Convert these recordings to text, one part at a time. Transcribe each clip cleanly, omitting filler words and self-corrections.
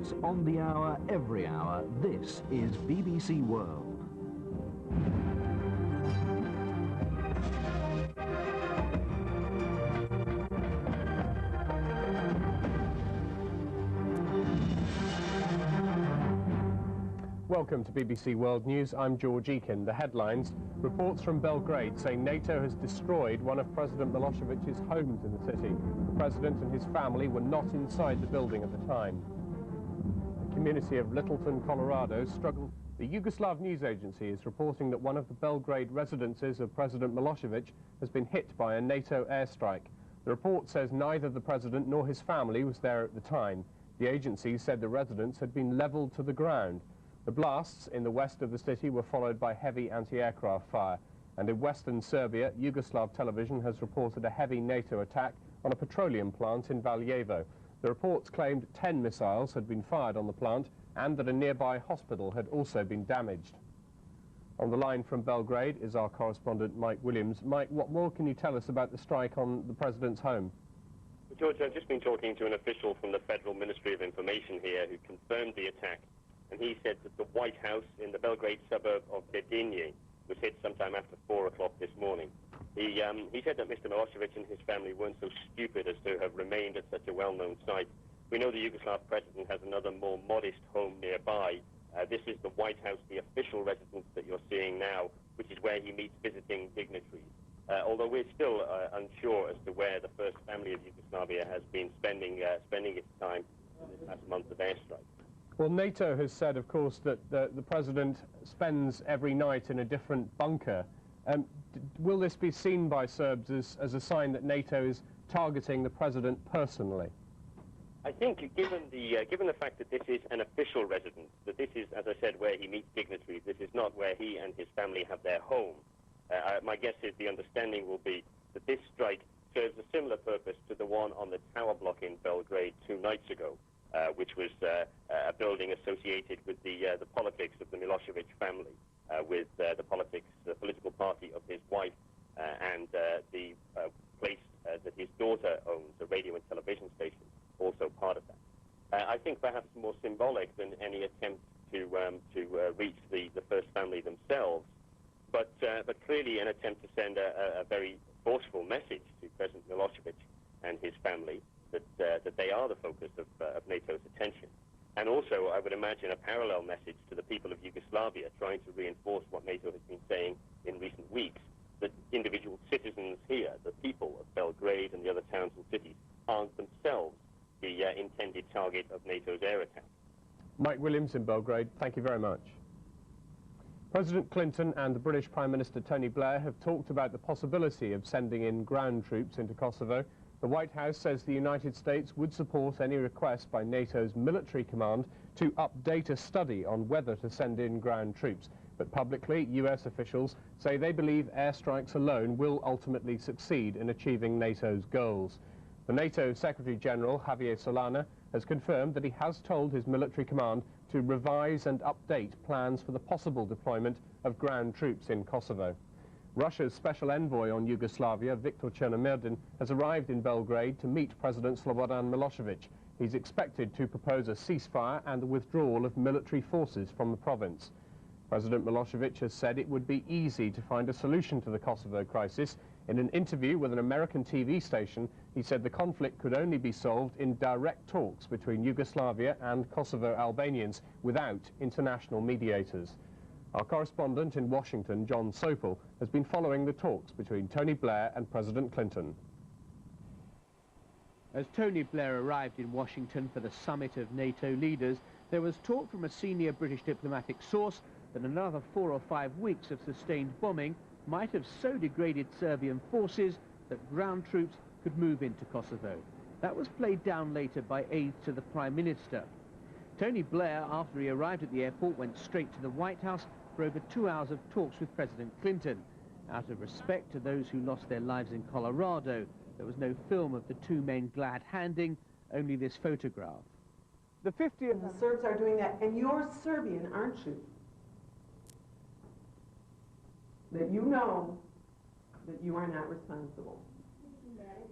minutes, on the hour, every hour. This is BBC World. Welcome to BBC World News. I'm George Eakin. The headlines: reports from Belgrade say NATO has destroyed one of President Milosevic's homes in the city. The president and his family were not inside the building at the time. The community of Littleton, Colorado struggled. The Yugoslav news agency is reporting that one of the Belgrade residences of President Milosevic has been hit by a NATO airstrike. The report says neither the president nor his family was there at the time. The agency said the residence had been leveled to the ground. The blasts in the west of the city were followed by heavy anti-aircraft fire. And in western Serbia, Yugoslav television has reported a heavy NATO attack on a petroleum plant in Valjevo. The reports claimed 10 missiles had been fired on the plant and that a nearby hospital had also been damaged. On the line from Belgrade is our correspondent Mike Williams. Mike, what more can you tell us about the strike on the president's home? George, I've just been talking to an official from the Federal Ministry of Information here who confirmed the attack. And he said that the White House in the Belgrade suburb of DokuNJERI was hit sometime after 4 o'clock this morning. He said that Mr. Milosevic and his family weren't so stupid as to have remained at such a well-known site. We know the Yugoslav president has another more modest home nearby. This is the White House, the official residence that you're seeing now, which is where he meets visiting dignitaries. Although we're still unsure as to where the first family of Yugoslavia has been spending its time in this past month of airstrike. Well, NATO has said, of course, that the president spends every night in a different bunker. Will this be seen by Serbs as a sign that NATO is targeting the president personally? I think, given the fact that this is an official residence, that this is, as I said, where he meets dignitaries, this is not where he and his family have their home. My guess is the understanding will be that this strike serves a similar purpose to the one on the tower block in Belgrade 2 nights ago. Which was a building associated with the politics of the Milosevic family, with the political party of his wife, and the place that his daughter owns, a radio and television station, also part of that. I think perhaps more symbolic than any attempt to reach the first family themselves, but clearly an attempt to send a very forceful message to President Milosevic and his family that they are the focus of NATO's attention. And also, I would imagine, a parallel message to the people of Yugoslavia, trying to reinforce what NATO has been saying in recent weeks, that individual citizens here, the people of Belgrade and the other towns and cities, aren't themselves the intended target of NATO's air attack. Mike Williams in Belgrade, thank you very much. President Clinton and the British Prime Minister Tony Blair have talked about the possibility of sending in ground troops into Kosovo. The White House says the United States would support any request by NATO's military command to update a study on whether to send in ground troops. But publicly, US officials say they believe airstrikes alone will ultimately succeed in achieving NATO's goals. The NATO Secretary General, Javier Solana, has confirmed that he has told his military command to revise and update plans for the possible deployment of ground troops in Kosovo. Russia's special envoy on Yugoslavia, Viktor Chernomyrdin, has arrived in Belgrade to meet President Slobodan Milosevic. He's expected to propose a ceasefire and the withdrawal of military forces from the province. President Milosevic has said it would be easy to find a solution to the Kosovo crisis. In an interview with an American TV station, he said the conflict could only be solved in direct talks between Yugoslavia and Kosovo Albanians without international mediators. Our correspondent in Washington, John Sopel, has been following the talks between Tony Blair and President Clinton. As Tony Blair arrived in Washington for the summit of NATO leaders, there was talk from a senior British diplomatic source that another 4 or 5 weeks of sustained bombing might have so degraded Serbian forces that ground troops could move into Kosovo. That was played down later by aides to the Prime Minister. Tony Blair, after he arrived at the airport, went straight to the White House for over 2 hours of talks with President Clinton. Out of respect to those who lost their lives in Colorado, there was no film of the 2 men glad-handing, only this photograph. The 50th... The Serbs are doing that, and you're Serbian, aren't you? That you know that you are not responsible.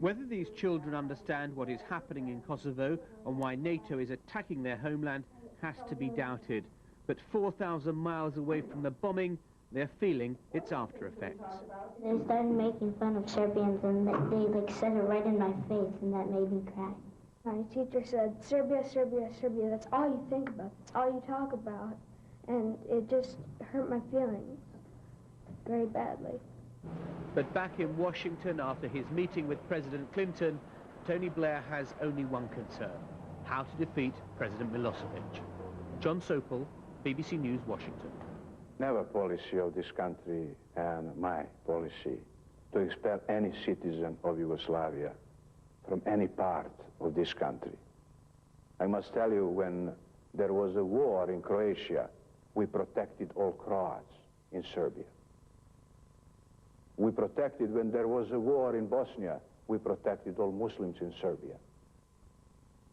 Whether these children understand what is happening in Kosovo and why NATO is attacking their homeland has to be doubted. But 4,000 miles away from the bombing, they're feeling its after effects. They started making fun of Serbians, and they said it right in my face, and that made me cry. My teacher said, Serbia, Serbia, Serbia, that's all you think about, that's all you talk about. And it just hurt my feelings very badly. But back in Washington, after his meeting with President Clinton, Tony Blair has only one concern: how to defeat President Milosevic. John Sopel, BBC News, Washington. Never policy of this country and my policy to expel any citizen of Yugoslavia from any part of this country. I must tell you, when there was a war in Croatia, we protected all Croats in Serbia. We protected, when there was a war in Bosnia, we protected all Muslims in Serbia.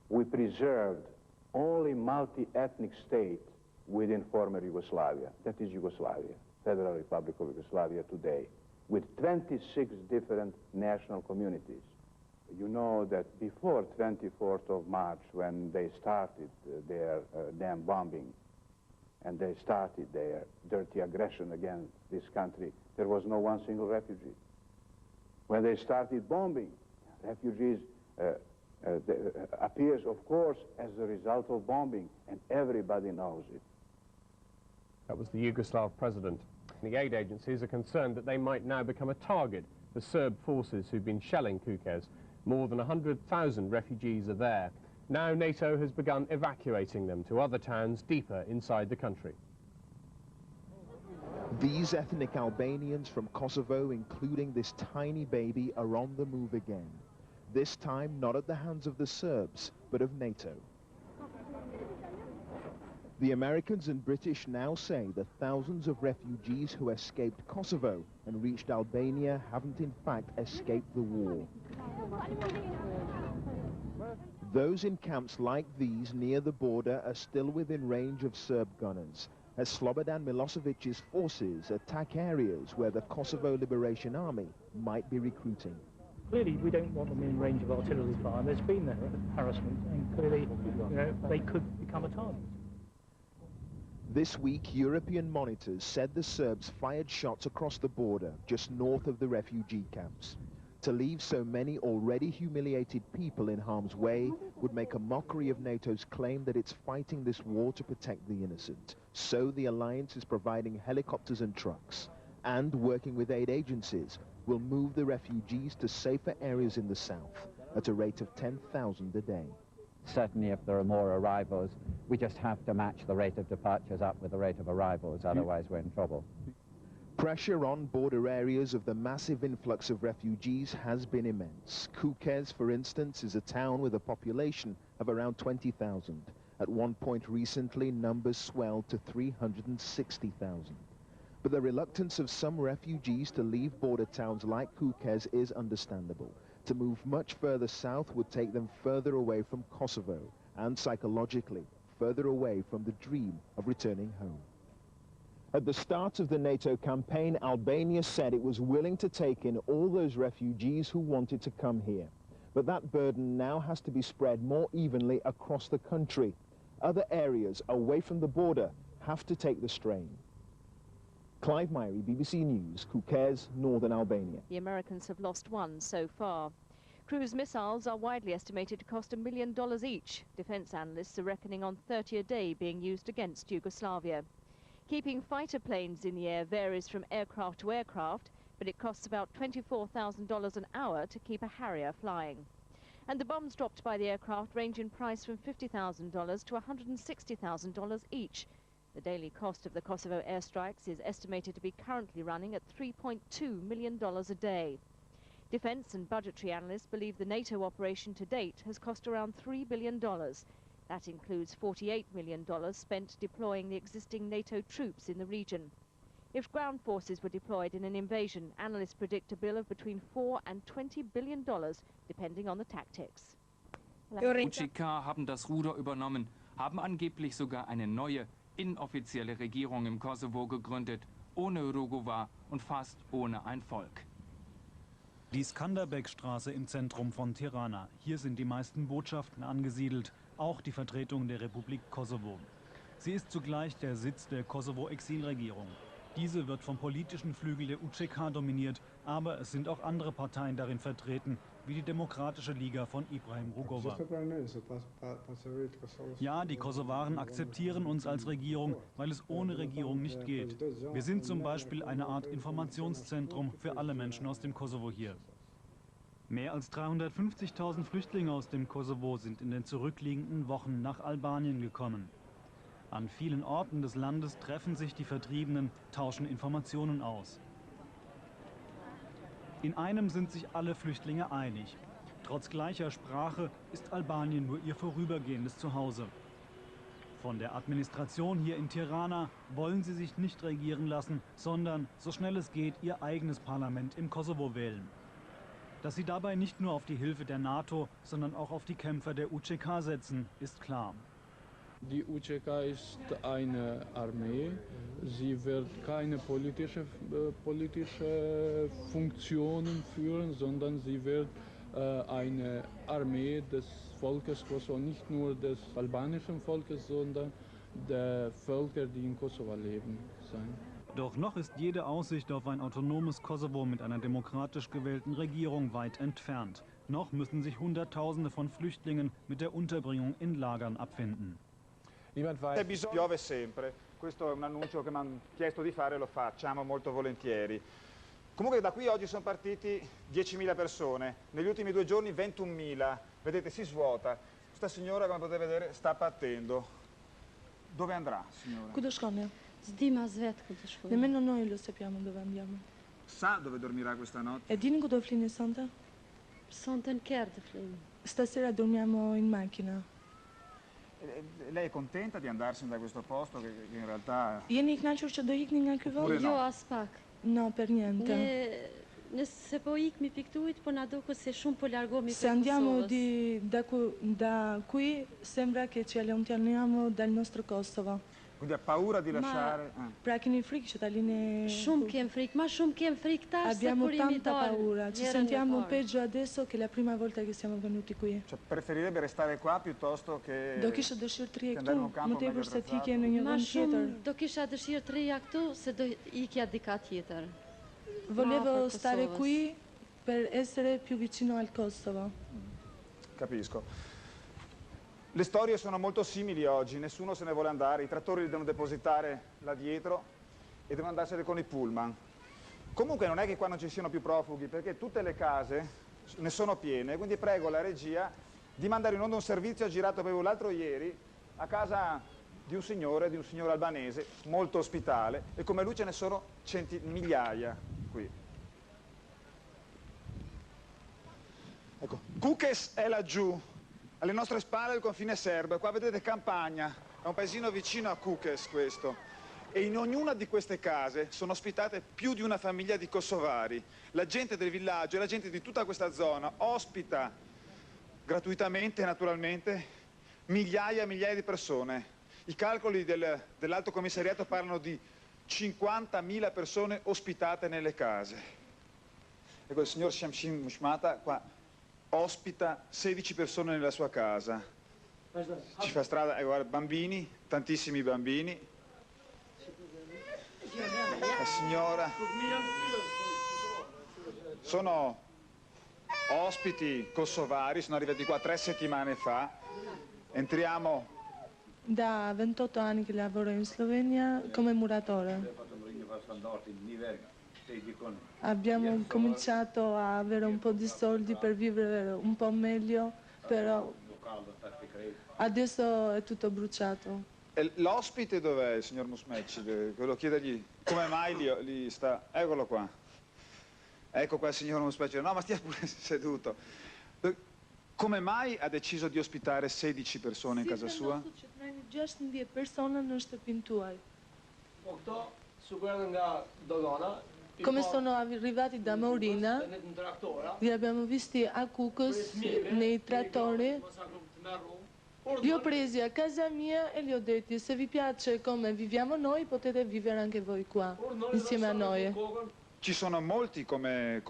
We preserved only multi-ethnic state within former Yugoslavia. That is Yugoslavia, Federal Republic of Yugoslavia today, with 26 different national communities. You know that before 24th of March, when they started their damn bombing, and they started their dirty aggression against this country, there was no one single refugee. When they started bombing, refugees appears, of course, as a result of bombing, and everybody knows it. That was the Yugoslav president. The aid agencies are concerned that they might now become a target for Serb forces who've been shelling Kukes. More than 100,000 refugees are there. Now NATO has begun evacuating them to other towns deeper inside the country. These ethnic Albanians from Kosovo, including this tiny baby, are on the move again. This time not at the hands of the Serbs, but of NATO. The Americans and British now say that thousands of refugees who escaped Kosovo and reached Albania haven't in fact escaped the war. Those in camps like these near the border are still within range of Serb gunners, as Slobodan Milosevic's forces attack areas where the Kosovo Liberation Army might be recruiting. Clearly, we don't want them in range of artillery fire. There's been harassment, and clearly, they could become a target. This week, European monitors said the Serbs fired shots across the border just north of the refugee camps. To leave so many already humiliated people in harm's way would make a mockery of NATO's claim that it's fighting this war to protect the innocent. So the alliance is providing helicopters and trucks, and working with aid agencies, will move the refugees to safer areas in the south at a rate of 10,000 a day. Certainly, if there are more arrivals, we just have to match the rate of departures up with the rate of arrivals, otherwise we're in trouble. Pressure on border areas of the massive influx of refugees has been immense. Kukes, for instance, is a town with a population of around 20,000. At one point recently, numbers swelled to 360,000. But the reluctance of some refugees to leave border towns like Kukes is understandable. To move much further south would take them further away from Kosovo, and psychologically, further away from the dream of returning home. At the start of the NATO campaign, Albania said it was willing to take in all those refugees who wanted to come here. But that burden now has to be spread more evenly across the country. Other areas away from the border have to take the strain. Clive Myrie, BBC News, Kukes, northern Albania. The Americans have lost one so far. Cruise missiles are widely estimated to cost $1 million each. Defence analysts are reckoning on 30 a day being used against Yugoslavia. Keeping fighter planes in the air varies from aircraft to aircraft, but it costs about $24,000 an hour to keep a Harrier flying. And the bombs dropped by the aircraft range in price from $50,000 to $160,000 each. The daily cost of the Kosovo airstrikes is estimated to be currently running at $3.2 million a day. Defence and budgetary analysts believe the NATO operation to date has cost around $3 billion. That includes $48 million spent deploying the existing NATO troops in the region. If ground forces were deployed in an invasion, analysts predict a bill of between $4 and $20 billion, depending on the tactics. UNJK haben das Ruder übernommen, haben angeblich sogar eine neue, inoffizielle Regierung im Kosovo gegründet, ohne Rugova und fast ohne ein Volk. Die Skanderbeg-Straße im Zentrum von Tirana. Hier sind die meisten Botschaften angesiedelt, auch die Vertretung der Republik Kosovo. Sie ist zugleich der Sitz der Kosovo-Exilregierung. Diese wird vom politischen Flügel der UÇK dominiert, aber es sind auch andere Parteien darin vertreten, wie die Demokratische Liga von Ibrahim Rugova. Ja, die Kosovaren akzeptieren uns als Regierung, weil es ohne Regierung nicht geht. Wir sind zum Beispiel eine Art Informationszentrum für alle Menschen aus dem Kosovo hier. Mehr als 350.000 Flüchtlinge aus dem Kosovo sind in den zurückliegenden Wochen nach Albanien gekommen. An vielen Orten des Landes treffen sich die Vertriebenen, tauschen Informationen aus. In einem sind sich alle Flüchtlinge einig. Trotz gleicher Sprache ist Albanien nur ihr vorübergehendes Zuhause. Von der Administration hier in Tirana wollen sie sich nicht regieren lassen, sondern, so schnell es geht, ihr eigenes Parlament im Kosovo wählen. Dass sie dabei nicht nur auf die Hilfe der NATO, sondern auch auf die Kämpfer der UÇK setzen, ist klar. Die UÇK ist eine Armee. Sie wird keine politische Funktionen führen, sondern sie wird eine Armee des Volkes Kosovo, nicht nur des albanischen Volkes, sondern der Völker, die in Kosovo leben, sein. Doch noch ist jede Aussicht auf ein autonomes Kosovo mit einer demokratisch gewählten Regierung weit entfernt. Noch müssen sich Hunderttausende von Flüchtlingen mit der Unterbringung in Lagern abfinden. Piove sempre, questo è un annuncio che mi hanno chiesto di fare e lo facciamo molto volentieri. Comunque da qui oggi sono partiti 10.000 persone, negli ultimi 2 giorni 21.000, vedete si svuota. Questa signora, come potete vedere, sta partendo. Dove andrà, signora? Kudo shkoni? S'dima zvet kudo shkoni. Nemmeno noi lo sappiamo dove andiamo. Sa dove dormirà questa notte? E dini kudo flini sonte? Sonte në Kerr të flini. Stasera dormiamo in macchina. Lei è contenta di andarsene da questo posto che in realtà... Jeni I kënaqur që do ikni nga ky vend? Jo, as pak. No, per niente. Se po ikmi piktuit, po na duket se shumë po largohemi Se andiamo da qui sembra che ci allontaniamo dal nostro Kosovo. Quindi ha paura di lasciare... Pra keni frikë që ta lini... Shumë kem frikë, ma shumë kem frikë tash se Abbiamo kur jemi tanta paura, ci sentiamo peggio adesso che la prima volta che siamo venuti qui. Cioè, preferirebbe restare qua piuttosto che... Do kisha dëshirë të rije andare in këtu, un campo më tepër meglio se të attrezzato. ikje në një Ma vend shumë tjetër. do kisha dëshirë të rija këtu se do ikja dika tjetër. Volevo Ma, stare Kosovës. qui per essere più vicino al Kosovo. Capisco. Le storie sono molto simili oggi, nessuno se ne vuole andare, i trattori li devono depositare là dietro e devono andarsene con i pullman. Comunque non è che qua non ci siano più profughi, perché tutte le case ne sono piene, quindi prego la regia di mandare in onda un servizio girato proprio l'altro ieri a casa di un signore albanese, molto ospitale, e come lui ce ne sono migliaia qui. Ecco, Kukes è laggiù. Alle nostre spalle il confine serbo, e qua vedete Campagna, è un paesino vicino a Kukes questo, e in ognuna di queste case sono ospitate più di una famiglia di kosovari. La gente del villaggio e la gente di tutta questa zona ospita gratuitamente, naturalmente, migliaia e migliaia di persone. I calcoli dell'Alto Commissariato parlano di 50.000 persone ospitate nelle case. Ecco, il signor Shamshim Mushmata qua ospita 16 persone nella sua casa. Ci fa strada, guarda, bambini, tantissimi bambini. La signora. Sono ospiti kosovari, sono arrivati qua 3 settimane fa. Entriamo. Da 28 anni che lavoro in Slovenia come muratore. Abbiamo cominciato a avere un po' di soldi per vivere un po' meglio, però adesso è tutto bruciato. L'ospite dov'è, il signor Musmeci? Volevo chiedergli come mai lì sta. Eccolo qua. Ecco qua il signor Musmeci. No, ma stia pure seduto. Come mai ha deciso di ospitare 16 persone in casa sua? 16 persone në shtëpinë tuaj. Po këto sigurisht nga dogana. Come sono arrivati da Maurina, li abbiamo visti a Kukës nei trattori. Li ho presi a casa mia e gli ho detti: se vi piace come viviamo noi, potete vivere anche voi qua, insieme a noi. Ci sono molti come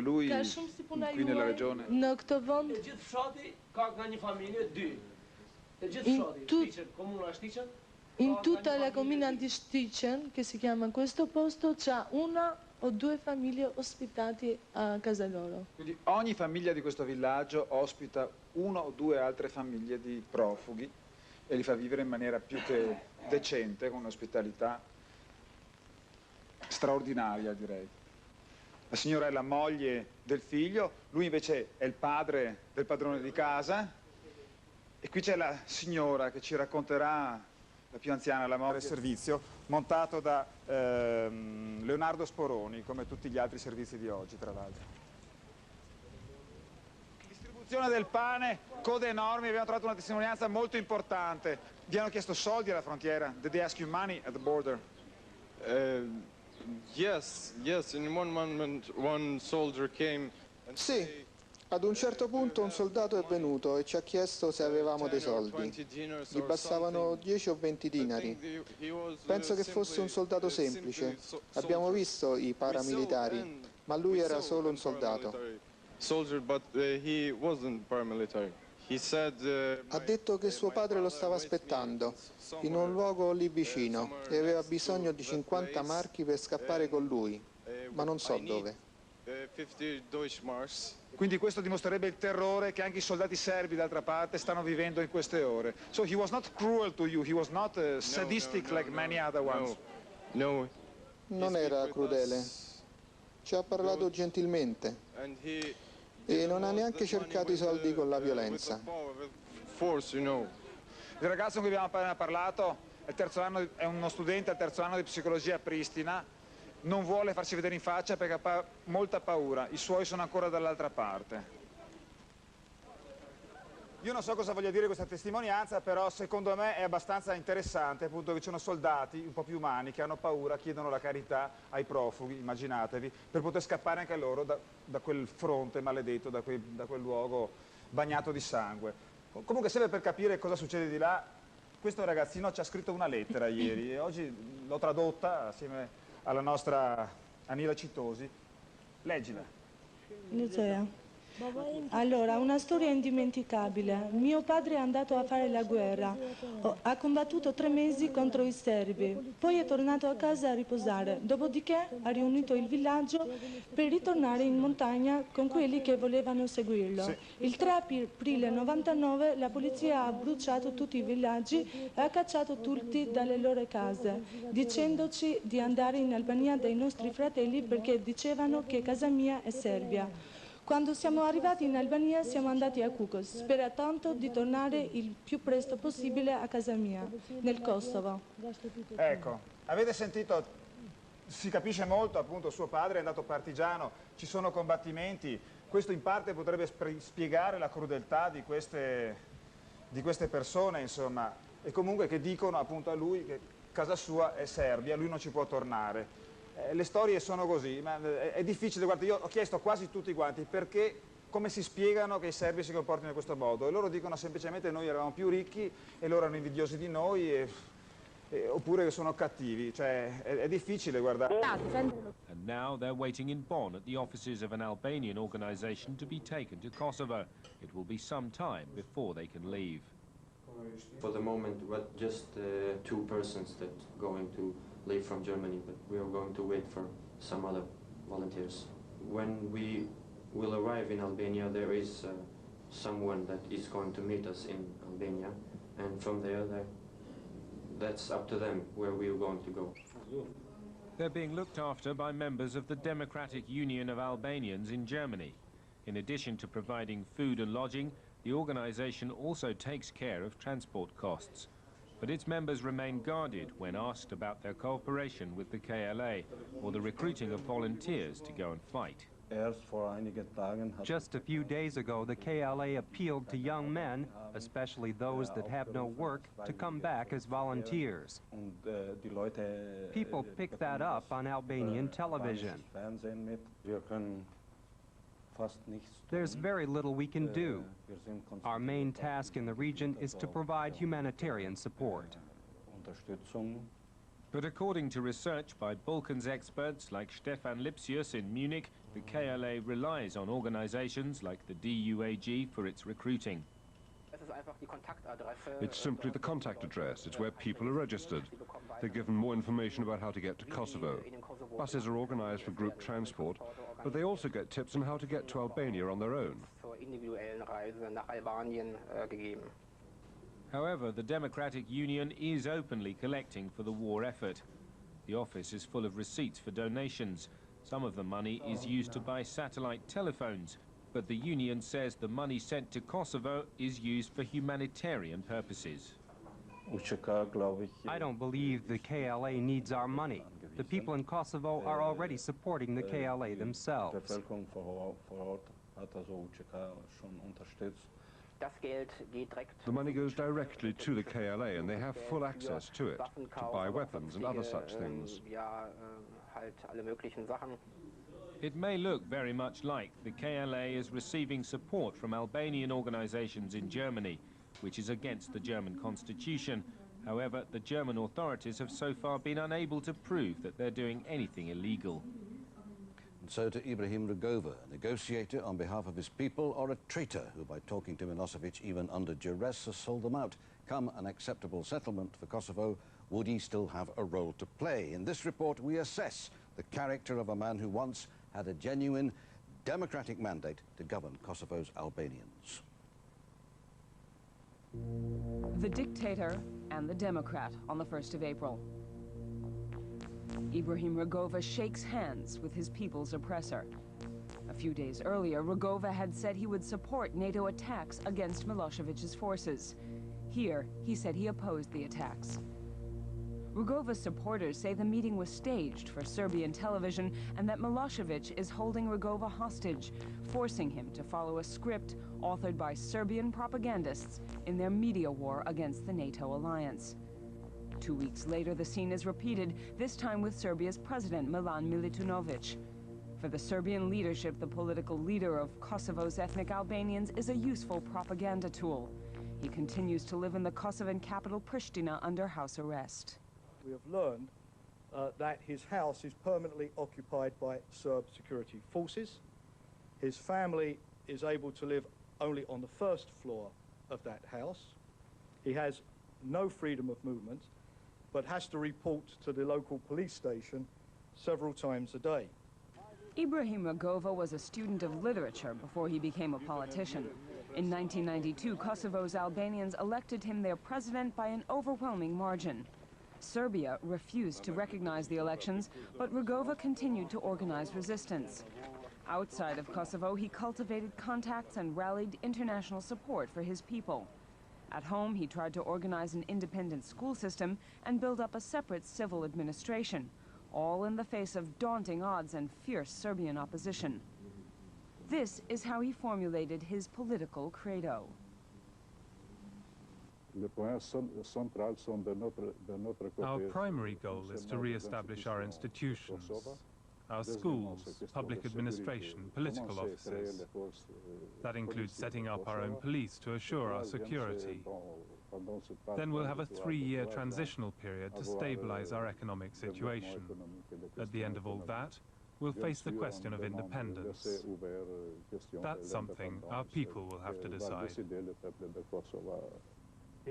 lui qui nella regione. Në këtë vend E gjithë fshati ka nga një familje, 2. E gjithë In fshati, tu- Shtiqen, comuna Shtiqen. in tutta la comuna di Sticen, che si chiama questo posto, c'ha una o 2 famiglie ospitate a casa loro. Quindi ogni famiglia di questo villaggio ospita 1 o 2 altre famiglie di profughi e li fa vivere in maniera più che decente, con un'ospitalità straordinaria, direi. La signora è la moglie del figlio, lui invece è il padre del padrone di casa, e qui c'è la signora che ci racconterà, la più anziana, la moglie del servizio, montato da Leonardo Sporoni, come tutti gli altri servizi di oggi, tra l'altro. Distribuzione del pane, code enormi, abbiamo trovato una testimonianza molto importante. Vi hanno chiesto soldi alla frontiera? Did they ask you money at the border? Yes, in one moment one soldier came and Sì, ad un certo punto un soldato è venuto e ci ha chiesto se avevamo dei soldi. Gli bastavano 10 o 20 dinari. Penso che fosse un soldato semplice. Abbiamo visto i paramilitari, ma lui era solo un soldato. Soldier, but he wasn't paramilitary. He said, Ha detto che suo padre lo stava aspettando in un luogo lì vicino e aveva bisogno di 50 marchi per scappare con lui, ma non so dove. 50 Deutschmarks. Quindi questo dimostrerebbe il terrore che anche i soldati serbi d'altra parte stanno vivendo in queste ore. So he was not cruel to you, he was not sadistic like many other ones. No. Non era crudele. Ci ha parlato gentilmente e non ha neanche cercato i soldi con la violenza. Il ragazzo con cui abbiamo appena parlato è uno studente al terzo anno di psicologia a Pristina, non vuole farsi vedere in faccia perché ha molta paura, i suoi sono ancora dall'altra parte. Io non so cosa voglia dire questa testimonianza, però secondo me è abbastanza interessante, appunto, che ci sono soldati un po' più umani che hanno paura, chiedono la carità ai profughi, immaginatevi, per poter scappare anche loro da quel fronte maledetto, da quel luogo bagnato di sangue. Comunque, sempre per capire cosa succede di là, questo ragazzino ci ha scritto una lettera ieri e oggi l'ho tradotta assieme alla nostra Anila Citosi. Leggila. Allora, una storia indimenticabile. Mio padre è andato a fare la guerra, ha combattuto 3 mesi contro i serbi, poi è tornato a casa a riposare, dopodiché ha riunito il villaggio per ritornare in montagna con quelli che volevano seguirlo. Sì. Il 3 aprile 99 la polizia ha bruciato tutti i villaggi e ha cacciato tutti dalle loro case, dicendoci di andare in Albania dai nostri fratelli perché dicevano che casa mia è Serbia. Quando siamo arrivati in Albania siamo andati a Kukos, sperando di tornare il più presto possibile a casa mia, nel Kosovo. Ecco, avete sentito, si capisce molto, appunto, suo padre è andato partigiano, ci sono combattimenti, questo in parte potrebbe spiegare la crudeltà di queste persone, insomma, e comunque che dicono appunto a lui che casa sua è Serbia, lui non ci può tornare. Le storie sono così, ma è difficile, guarda, io ho chiesto a quasi tutti quanti perché, come si spiegano che i serbi si comportino in questo modo, e loro dicono semplicemente noi eravamo più ricchi e loro erano invidiosi di noi, oppure che sono cattivi, cioè è difficile, guarda. And now they're waiting in Bonn at the offices of an Albanian organization to be taken to Kosovo. It will be some time before they can leave. For the moment, just 2 persons that going to leave from Germany, but we are going to wait for some other volunteers. When we will arrive in Albania, there is someone that is going to meet us in Albania, and from there, that's up to them where we are going to go. They're being looked after by members of the Democratic Union of Albanians in Germany. In addition to providing food and lodging, the organization also takes care of transport costs. But its members remain guarded when asked about their cooperation with the KLA or the recruiting of volunteers to go and fight. Just a few days ago, the KLA appealed to young men, especially those that have no work, to come back as volunteers. People pick that up on Albanian television. There's very little we can do. Our main task in the region is to provide humanitarian support. But according to research by Balkans experts like Stefan Lipsius in Munich, the KLA relies on organizations like the DUAG for its recruiting. It's simply the contact address. It's where people are registered. They're given more information about how to get to Kosovo. Buses are organized for group transport, but they also get tips on how to get to Albania on their own. However, the Democratic Union is openly collecting for the war effort. The office is full of receipts for donations. Some of the money is used to buy satellite telephones, but the union says the money sent to Kosovo is used for humanitarian purposes. I don't believe the KLA needs our money. The people in Kosovo are already supporting the KLA themselves. The money goes directly to the KLA and they have full access to it, to buy weapons and other such things. It may look very much like the KLA is receiving support from Albanian organizations in Germany, which is against the German constitution. However, the German authorities have so far been unable to prove that they're doing anything illegal. And so to Ibrahim Rugova, a negotiator on behalf of his people, or a traitor who, by talking to Milosevic even under duress, has sold them out. Come an acceptable settlement for Kosovo, would he still have a role to play? In this report, we assess the character of a man who once had a genuine democratic mandate to govern Kosovo's Albanians. The dictator and the Democrat on the 1st of April. Ibrahim Rugova shakes hands with his people's oppressor. A few days earlier, Rugova had said he would support NATO attacks against Milosevic's forces. Here, he said he opposed the attacks. Rugova's supporters say the meeting was staged for Serbian television and that Milosevic is holding Rugova hostage, forcing him to follow a script authored by Serbian propagandists in their media war against the NATO alliance. 2 weeks later, the scene is repeated, this time with Serbia's president, Milan Milutinovic. For the Serbian leadership, the political leader of Kosovo's ethnic Albanians is a useful propaganda tool. He continues to live in the Kosovan capital, Pristina, under house arrest. We have learned that his house is permanently occupied by Serb security forces. His family is able to live only on the first floor of that house. He has no freedom of movement, but has to report to the local police station several times a day. Ibrahim Rugova was a student of literature before he became a politician. In 1992, Kosovo's Albanians elected him their president by an overwhelming margin. Serbia refused to recognize the elections, but Rugova continued to organize resistance. Outside of Kosovo, he cultivated contacts and rallied international support for his people. At home, he tried to organize an independent school system and build up a separate civil administration, all in the face of daunting odds and fierce Serbian opposition. This is how he formulated his political credo. Our primary goal is to re-establish our institutions, our schools, public administration, political offices. That includes setting up our own police to assure our security. Then we'll have a 3-year transitional period to stabilize our economic situation. At the end of all that, we'll face the question of independence. That's something our people will have to decide.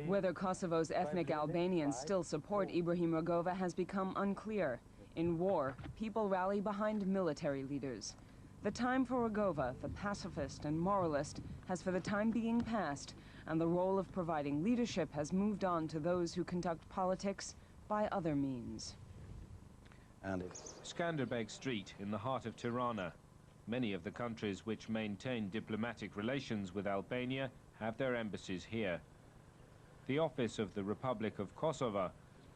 Whether Kosovo's ethnic Albanians still support Ibrahim Rugova has become unclear. In war, people rally behind military leaders. The time for Rugova, the pacifist and moralist, has for the time being passed, and the role of providing leadership has moved on to those who conduct politics by other means. And Skanderbeg Street in the heart of Tirana. Many of the countries which maintain diplomatic relations with Albania have their embassies here. The office of the Republic of Kosovo,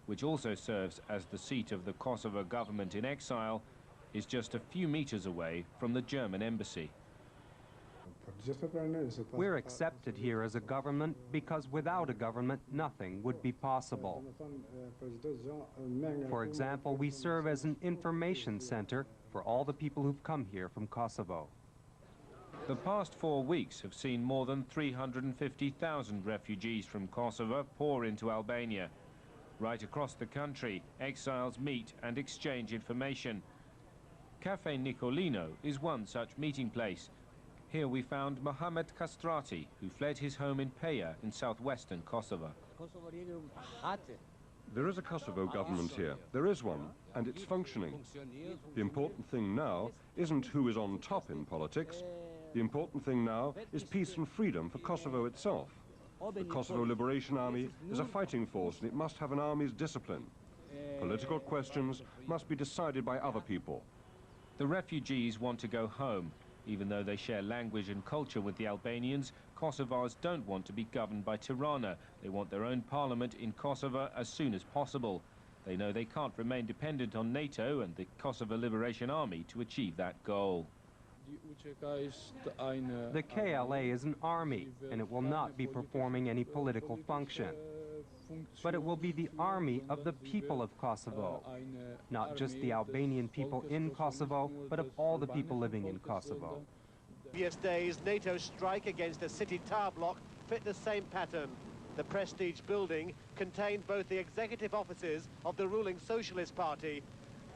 which also serves as the seat of the Kosovo government in exile, is just a few meters away from the German embassy. We're accepted here as a government because without a government, nothing would be possible. For example, we serve as an information center for all the people who've come here from Kosovo. The past 4 weeks have seen more than 350,000 refugees from Kosovo pour into Albania. Right across the country, exiles meet and exchange information. Cafe Nicolino is one such meeting place. Here we found Mohamed Kastrati, who fled his home in Peja in southwestern Kosovo. There is a Kosovo government here. There is one, and it's functioning. The important thing now isn't who is on top in politics. The important thing now is peace and freedom for Kosovo itself. The Kosovo Liberation Army is a fighting force, and it must have an army's discipline. Political questions must be decided by other people. The refugees want to go home. Even though they share language and culture with the Albanians, Kosovars don't want to be governed by Tirana. They want their own parliament in Kosovo as soon as possible. They know they can't remain dependent on NATO and the Kosovo Liberation Army to achieve that goal. The KLA is an army, and it will not be performing any political function. But it will be the army of the people of Kosovo, not just the Albanian people in Kosovo, but of all the people living in Kosovo. Previous days, NATO's strike against a city tower block fit the same pattern. The prestige building contained both the executive offices of the ruling Socialist Party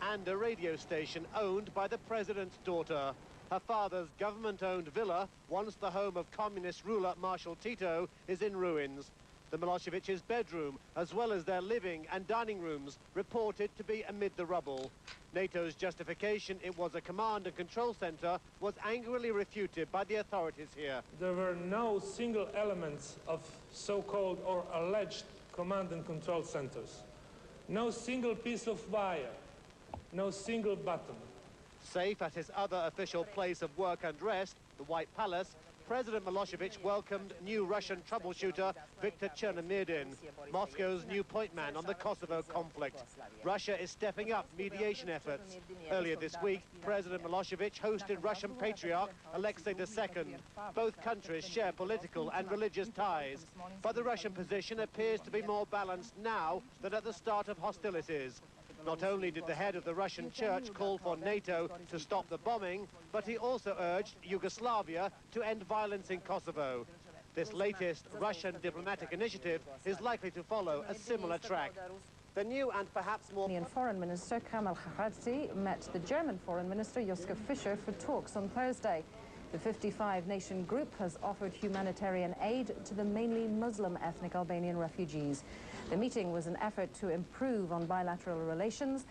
and a radio station owned by the president's daughter. Her father's government-owned villa, once the home of communist ruler Marshal Tito, is in ruins. The Milosevic's bedroom, as well as their living and dining rooms, reported to be amid the rubble. NATO's justification it was a command and control center was angrily refuted by the authorities here. There were no single elements of so-called or alleged command and control centers. No single piece of wire, no single button. Safe at his other official place of work and rest, the White Palace, President Milosevic welcomed new Russian troubleshooter Viktor Chernomyrdin, Moscow's new point man on the Kosovo conflict. Russia is stepping up mediation efforts. Earlier this week, President Milosevic hosted Russian Patriarch Alexei II. Both countries share political and religious ties, but the Russian position appears to be more balanced now than at the start of hostilities. Not only did the head of the Russian church call for NATO to stop the bombing, but he also urged Yugoslavia to end violence in Kosovo. This latest Russian diplomatic initiative is likely to follow a similar track. The new and perhaps more... Foreign Minister Kamal Kharadze met the German Foreign Minister Joschka Fischer for talks on Thursday. The 55-nation group has offered humanitarian aid to the mainly Muslim ethnic Albanian refugees. The meeting was an effort to improve on bilateral relations.